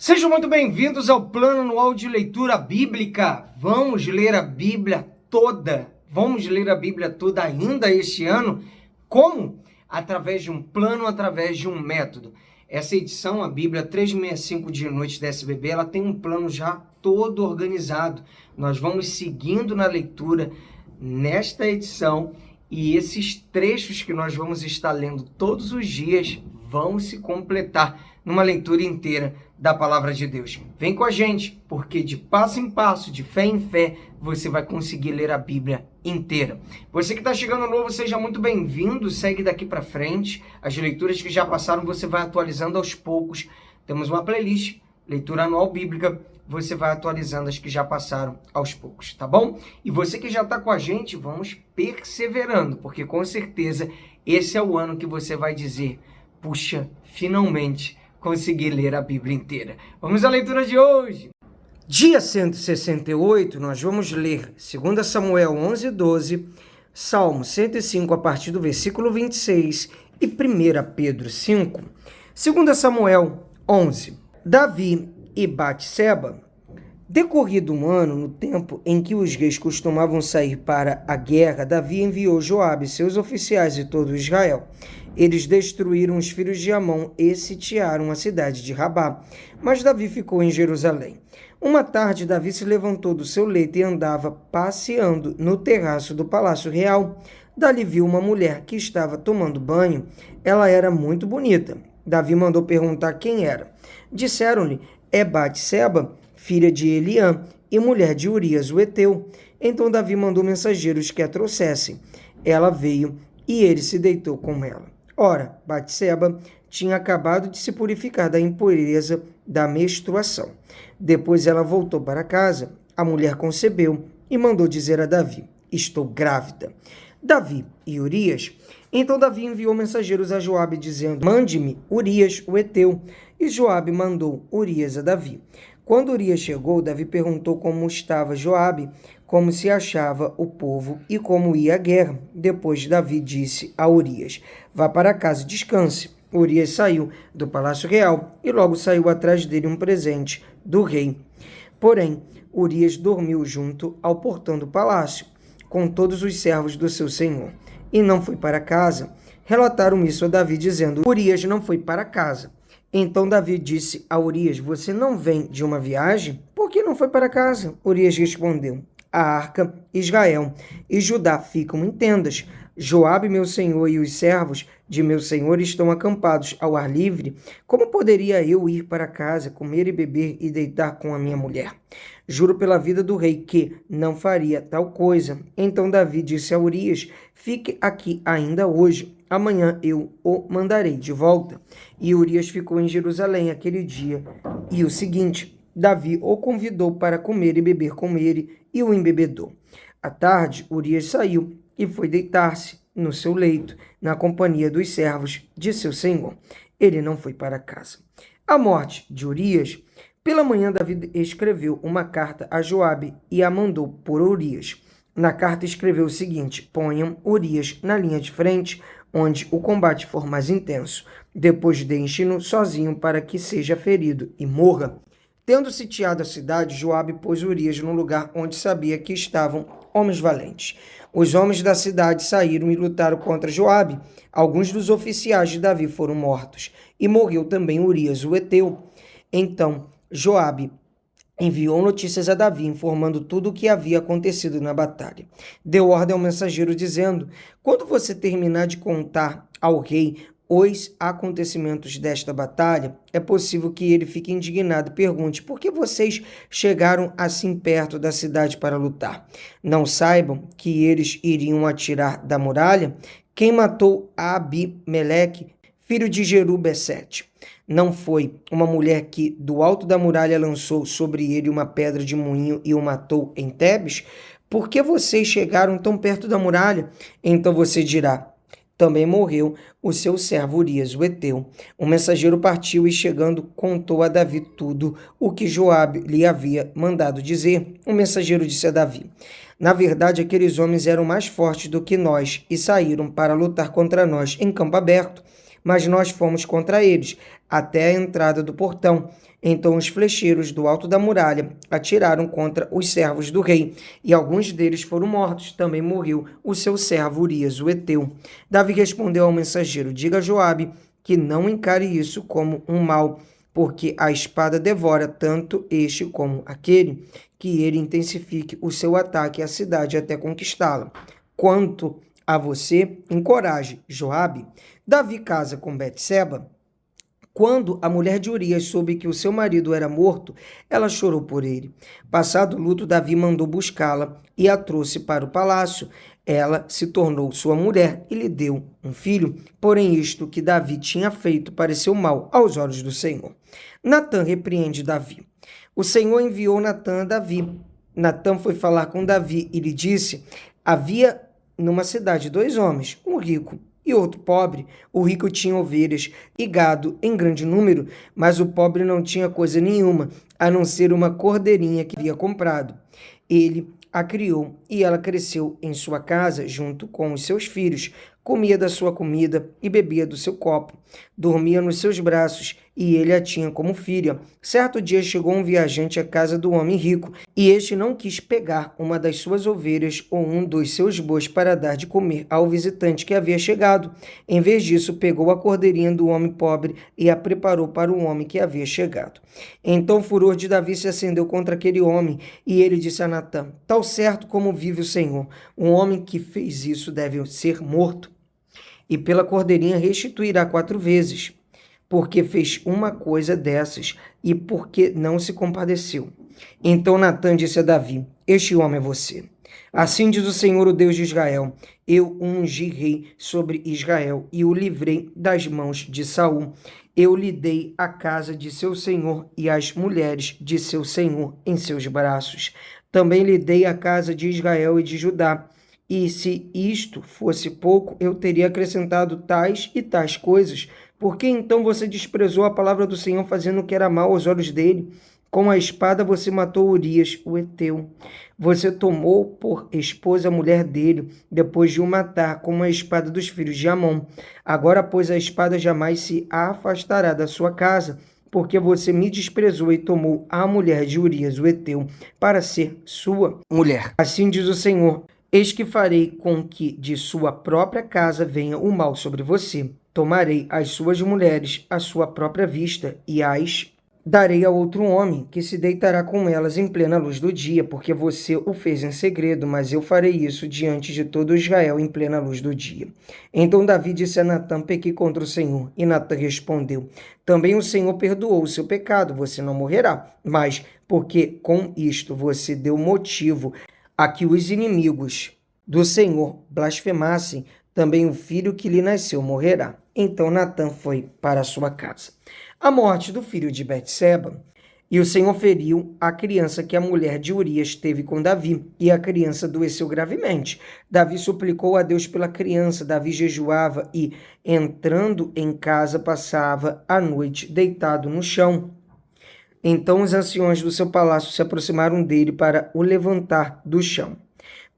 Sejam muito bem-vindos ao Plano Anual de Leitura Bíblica. Vamos ler a Bíblia toda. Vamos ler a Bíblia toda ainda este ano. Como? Através de um plano, através de um método. Essa edição, a Bíblia 365 Dia e Noite da SBB, ela tem um plano já todo organizado. Nós vamos seguindo na leitura nesta edição e esses trechos que nós vamos estar lendo todos os dias vão se completar numa leitura inteira da Palavra de Deus. Vem com a gente, porque de passo em passo, de fé em fé, você vai conseguir ler a Bíblia inteira. Você que está chegando novo, seja muito bem-vindo, segue daqui para frente. As leituras que já passaram, você vai atualizando aos poucos. Temos uma playlist, Leitura Anual Bíblica, você vai atualizando as que já passaram aos poucos, tá bom? E você que já está com a gente, vamos perseverando, porque com certeza esse é o ano que você vai dizer: puxa, finalmente consegui ler a Bíblia inteira. Vamos à leitura de hoje. Dia 168, nós vamos ler 2 Samuel 11:12, Salmo 105 a partir do versículo 26 e 1 Pedro 5. 2 Samuel 11. Davi e Batseba. Decorrido um ano, no tempo em que os reis costumavam sair para a guerra, Davi enviou Joabe, seus oficiais e todo Israel. Eles destruíram os filhos de Amon e sitiaram a cidade de Rabá. Mas Davi ficou em Jerusalém. Uma tarde, Davi se levantou do seu leito e andava passeando no terraço do palácio real. Dali viu uma mulher que estava tomando banho. Ela era muito bonita. Davi mandou perguntar quem era. Disseram-lhe: é Batseba, filha de Eliã e mulher de Urias, o heteu. Então Davi mandou mensageiros que a trouxessem. Ela veio e ele se deitou com ela. Ora, Batseba tinha acabado de se purificar da impureza da menstruação. Depois ela voltou para casa. A mulher concebeu e mandou dizer a Davi: estou grávida. Davi e Urias. Então Davi enviou mensageiros a Joabe dizendo: mande-me Urias, o heteu. E Joabe mandou Urias a Davi. Quando Urias chegou, Davi perguntou como estava Joabe, como se achava o povo e como ia a guerra. Depois Davi disse a Urias: vá para casa e descanse. Urias saiu do palácio real e logo saiu atrás dele um presente do rei. Porém, Urias dormiu junto ao portão do palácio, com todos os servos do seu senhor, e não foi para casa. Relataram isso a Davi, dizendo: Urias não foi para casa. Então Davi disse a Urias: você não vem de uma viagem? Por que não foi para casa? Urias respondeu: a arca, Israel e Judá ficam em tendas. Joabe, meu senhor, e os servos de meu senhor estão acampados ao ar livre. Como poderia eu ir para casa, comer e beber e deitar com a minha mulher? Juro pela vida do rei que não faria tal coisa. Então Davi disse a Urias: fique aqui ainda hoje. Amanhã eu o mandarei de volta. E Urias ficou em Jerusalém aquele dia e o seguinte. Davi o convidou para comer e beber com ele e o embebedou. À tarde, Urias saiu e foi deitar-se no seu leito, na companhia dos servos de seu senhor. Ele não foi para casa. A morte de Urias. Pela manhã, Davi escreveu uma carta a Joabe e a mandou por Urias. Na carta escreveu o seguinte: ponham Urias na linha de frente, onde o combate for mais intenso. Depois deixem-no sozinho para que seja ferido e morra. Tendo sitiado a cidade, Joabe pôs Urias no lugar onde sabia que estavam homens valentes. Os homens da cidade saíram e lutaram contra Joabe. Alguns dos oficiais de Davi foram mortos, e morreu também Urias, o heteu. Então Joabe enviou notícias a Davi, informando tudo o que havia acontecido na batalha. Deu ordem ao mensageiro, dizendo: quando você terminar de contar ao rei os acontecimentos desta batalha, é possível que ele fique indignado e pergunte: por que vocês chegaram assim perto da cidade para lutar? Não saibam que eles iriam atirar da muralha? Quem matou Abimeleque, filho de Jerubessete? Não foi uma mulher que do alto da muralha lançou sobre ele uma pedra de moinho e o matou em Tebes? Por que vocês chegaram tão perto da muralha? Então você dirá: também morreu o seu servo Urias, o heteu. O mensageiro partiu e, chegando, contou a Davi tudo o que Joabe lhe havia mandado dizer. O mensageiro disse a Davi: na verdade, aqueles homens eram mais fortes do que nós e saíram para lutar contra nós em campo aberto. Mas nós fomos contra eles, até a entrada do portão. Então os flecheiros do alto da muralha atiraram contra os servos do rei, e alguns deles foram mortos. Também morreu o seu servo Urias, o heteu. Davi respondeu ao mensageiro: diga a Joabe que não encare isso como um mal, porque a espada devora tanto este como aquele, que ele intensifique o seu ataque à cidade até conquistá-la. Quanto a você, encoraje Joabe. Davi casa com Betseba. Quando a mulher de Urias soube que o seu marido era morto, ela chorou por ele. Passado o luto, Davi mandou buscá-la e a trouxe para o palácio. Ela se tornou sua mulher e lhe deu um filho. Porém, isto que Davi tinha feito pareceu mal aos olhos do Senhor. Natã repreende Davi. O Senhor enviou Natã a Davi. Natã foi falar com Davi e lhe disse: havia numa cidade 2 homens, um rico e outro pobre. O rico tinha ovelhas e gado em grande número, mas o pobre não tinha coisa nenhuma, a não ser uma cordeirinha que havia comprado. Ele a criou e ela cresceu em sua casa junto com os seus filhos, comia da sua comida e bebia do seu copo, dormia nos seus braços e ele a tinha como filha. Certo dia chegou um viajante à casa do homem rico e este não quis pegar uma das suas ovelhas ou um dos seus bois para dar de comer ao visitante que havia chegado. Em vez disso, pegou a cordeirinha do homem pobre e a preparou para o homem que havia chegado. Então o furor de Davi se acendeu contra aquele homem e ele disse a Natã: tal certo como vive o Senhor, um homem que fez isso deve ser morto, e pela cordeirinha restituirá 4 vezes, porque fez uma coisa dessas e porque não se compadeceu. Então Natã disse a Davi: este homem é você. Assim diz o Senhor, o Deus de Israel: eu o ungi rei sobre Israel e o livrei das mãos de Saul. Eu lhe dei a casa de seu senhor e as mulheres de seu senhor em seus braços. Também lhe dei a casa de Israel e de Judá. E se isto fosse pouco, eu teria acrescentado tais e tais coisas. Por que então você desprezou a palavra do Senhor, fazendo o que era mal aos olhos dele? Com a espada você matou Urias, o heteu. Você tomou por esposa a mulher dele, depois de o matar com a espada dos filhos de Amon. Agora, pois, a espada jamais se afastará da sua casa, porque você me desprezou e tomou a mulher de Urias, o heteu, para ser sua mulher. Assim diz o Senhor: eis que farei com que de sua própria casa venha o mal sobre você. Tomarei as suas mulheres à sua própria vista e as darei a outro homem, que se deitará com elas em plena luz do dia, porque você o fez em segredo, mas eu farei isso diante de todo Israel em plena luz do dia. Então Davi disse a Natã: pequei contra o Senhor. E Natã respondeu: também o Senhor perdoou o seu pecado, você não morrerá. Mas porque com isto você deu motivo a que os inimigos do Senhor blasfemassem, também o filho que lhe nasceu morrerá. Então Natã foi para sua casa. A morte do filho de Betseba. E o Senhor feriu a criança que a mulher de Urias teve com Davi, e a criança adoeceu gravemente. Davi suplicou a Deus pela criança. Davi jejuava e, entrando em casa, passava a noite deitado no chão. Então os anciões do seu palácio se aproximaram dele para o levantar do chão.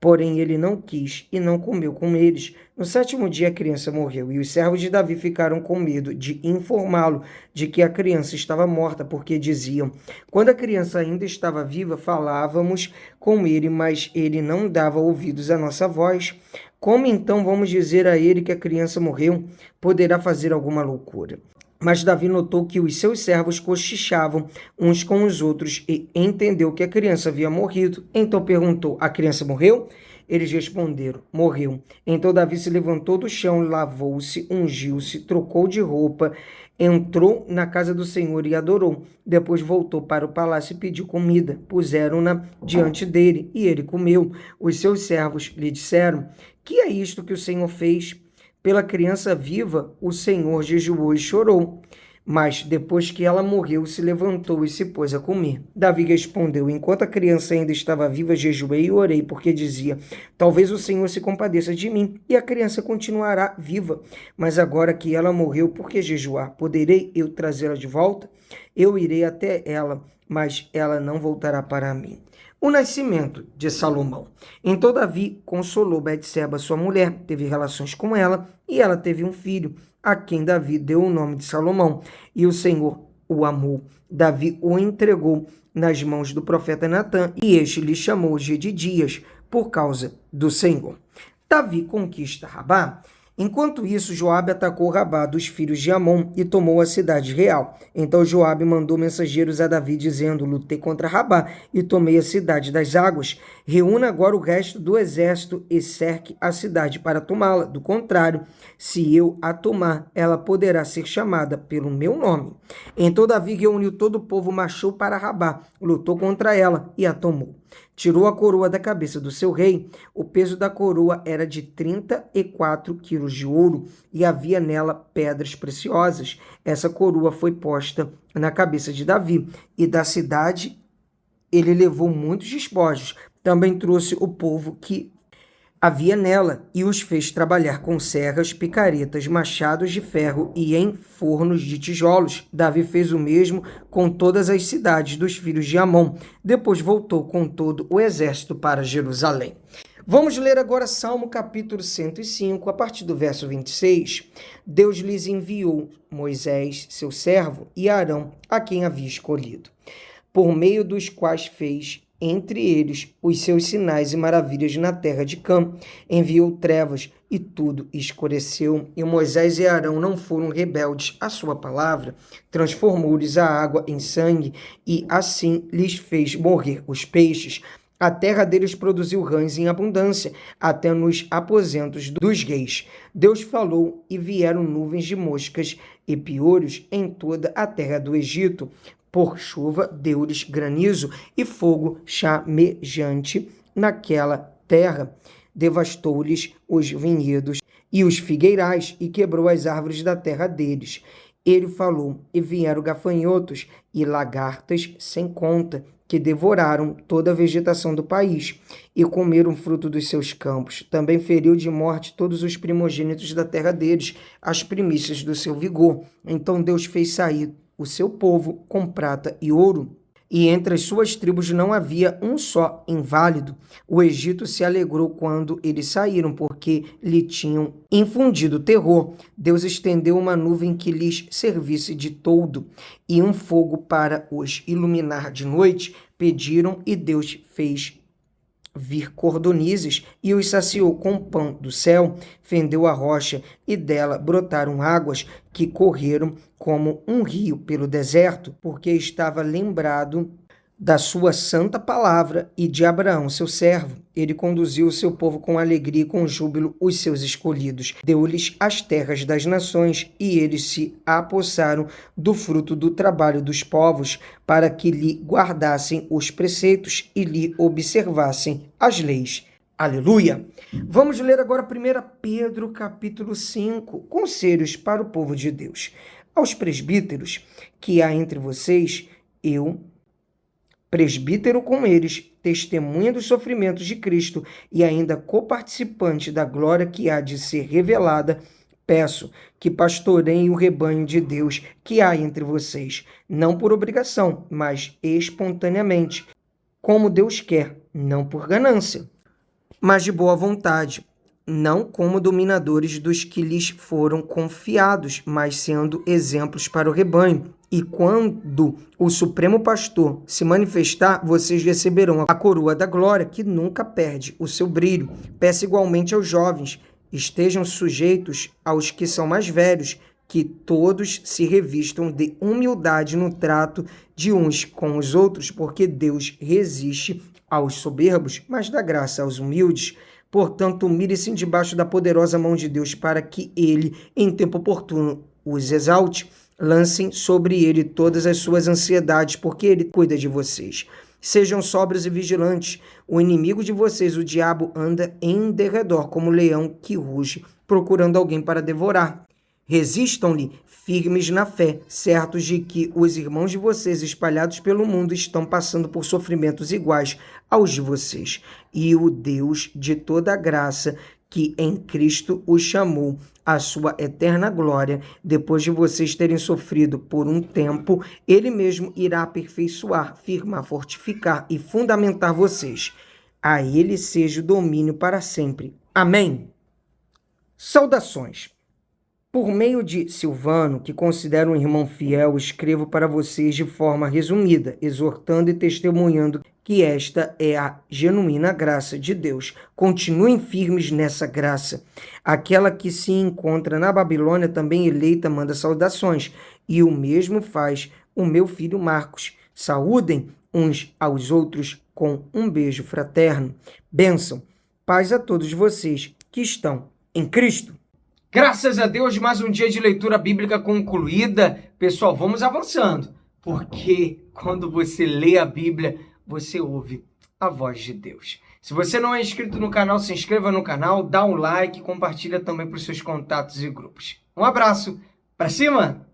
Porém ele não quis e não comeu com eles. No 7º dia a criança morreu, e os servos de Davi ficaram com medo de informá-lo de que a criança estava morta, porque diziam: quando a criança ainda estava viva, falávamos com ele, mas ele não dava ouvidos à nossa voz. Como então vamos dizer a ele que a criança morreu? Poderá fazer alguma loucura. Mas Davi notou que os seus servos cochichavam uns com os outros e entendeu que a criança havia morrido. Então perguntou: a criança morreu? Eles responderam: morreu. Então Davi se levantou do chão, lavou-se, ungiu-se, trocou de roupa, entrou na casa do Senhor e adorou. Depois voltou para o palácio e pediu comida. Puseram-na diante dele e ele comeu. Os seus servos lhe disseram: que é isto que o Senhor fez? Pela criança viva, o Senhor jejuou e chorou. Mas depois que ela morreu, se levantou e se pôs a comer. Davi respondeu: enquanto a criança ainda estava viva, jejuei e orei, porque dizia: talvez o Senhor se compadeça de mim, e a criança continuará viva. Mas agora que ela morreu, por que jejuar? Poderei eu trazê-la de volta? Eu irei até ela, mas ela não voltará para mim. O nascimento de Salomão. Então Davi consolou Betseba, sua mulher, teve relações com ela, e ela teve um filho, a quem Davi deu o nome de Salomão. E o Senhor o amou. Davi o entregou nas mãos do profeta Natã, e este lhe chamou Gedidias, por causa do Senhor. Davi conquista Rabá. Enquanto isso, Joabe atacou Rabá dos filhos de Amon e tomou a cidade real. Então Joabe mandou mensageiros a Davi, dizendo: lutei contra Rabá e tomei a cidade das águas. Reúna agora o resto do exército e cerque a cidade para tomá-la. Do contrário, se eu a tomar, ela poderá ser chamada pelo meu nome. Então Davi reuniu todo o povo, marchou para Rabá, lutou contra ela e a tomou. Tirou a coroa da cabeça do seu rei. O peso da coroa era de 34 quilos de ouro e havia nela pedras preciosas. Essa coroa foi posta na cabeça de Davi, e da cidade ele levou muitos despojos. Também trouxe o povo que havia nela e os fez trabalhar com serras, picaretas, machados de ferro e em fornos de tijolos. Davi fez o mesmo com todas as cidades dos filhos de Amon. Depois voltou com todo o exército para Jerusalém. Vamos ler agora Salmo capítulo 105, a partir do verso 26. Deus lhes enviou Moisés, seu servo, e Arão, a quem havia escolhido, por meio dos quais fez entre eles os seus sinais e maravilhas na terra de Cã. Enviou trevas e tudo escureceu, e Moisés e Arão não foram rebeldes à sua palavra. Transformou-lhes a água em sangue, e assim lhes fez morrer os peixes. A terra deles produziu rãs em abundância, até nos aposentos dos reis. Deus falou, e vieram nuvens de moscas e piolhos em toda a terra do Egito. Por chuva deu-lhes granizo e fogo chamejante naquela terra. Devastou-lhes os vinhedos e os figueirais e quebrou as árvores da terra deles. Ele falou, e vieram gafanhotos e lagartas sem conta, que devoraram toda a vegetação do país e comeram fruto dos seus campos. Também feriu de morte todos os primogênitos da terra deles, as primícias do seu vigor. Então Deus fez sair o seu povo com prata e ouro, e entre as suas tribos não havia um só inválido. O Egito se alegrou quando eles saíram, porque lhe tinham infundido terror. Deus estendeu uma nuvem que lhes servisse de toldo e um fogo para os iluminar de noite. Pediram, e Deus fez vir cordonizes e os saciou com pão do céu. Fendeu a rocha e dela brotaram águas que correram como um rio pelo deserto, porque estava lembrado da sua santa palavra e de Abraão, seu servo. Ele conduziu o seu povo com alegria e com júbilo, os seus escolhidos. Deu-lhes as terras das nações, e eles se apossaram do fruto do trabalho dos povos, para que lhe guardassem os preceitos e lhe observassem as leis. Aleluia! Vamos ler agora 1 Pedro capítulo 5, conselhos para o povo de Deus. Aos presbíteros que há entre vocês, eu, presbítero com eles, testemunha dos sofrimentos de Cristo e ainda coparticipante da glória que há de ser revelada, peço que pastoreiem o rebanho de Deus que há entre vocês, não por obrigação, mas espontaneamente, como Deus quer, não por ganância, mas de boa vontade, não como dominadores dos que lhes foram confiados, mas sendo exemplos para o rebanho. E quando o Supremo Pastor se manifestar, vocês receberão a coroa da glória, que nunca perde o seu brilho. Peço igualmente aos jovens, estejam sujeitos aos que são mais velhos, que todos se revistam de humildade no trato de uns com os outros, porque Deus resiste aos soberbos, mas dá graça aos humildes. Portanto, humilhe-se debaixo da poderosa mão de Deus, para que ele, em tempo oportuno, os exalte. Lancem sobre ele todas as suas ansiedades, porque ele cuida de vocês. Sejam sóbrios e vigilantes. O inimigo de vocês, o diabo, anda em derredor como um leão que ruge, procurando alguém para devorar. Resistam-lhe firmes na fé, certos de que os irmãos de vocês espalhados pelo mundo estão passando por sofrimentos iguais aos de vocês. E o Deus de toda a graça, que em Cristo os chamou à sua eterna glória, depois de vocês terem sofrido por um tempo, ele mesmo irá aperfeiçoar, firmar, fortificar e fundamentar vocês. A ele seja o domínio para sempre. Amém. Saudações. Por meio de Silvano, que considero um irmão fiel, escrevo para vocês de forma resumida, exortando e testemunhando que esta é a genuína graça de Deus. Continuem firmes nessa graça. Aquela que se encontra na Babilônia, também eleita, manda saudações, e o mesmo faz o meu filho Marcos. Saúdem uns aos outros com um beijo fraterno. Bênção, paz a todos vocês que estão em Cristo. Graças a Deus, mais um dia de leitura bíblica concluída. Pessoal, vamos avançando, porque quando você lê a Bíblia, você ouve a voz de Deus. Se você não é inscrito no canal, se inscreva no canal, dá um like, compartilha também para os seus contatos e grupos. Um abraço, para cima!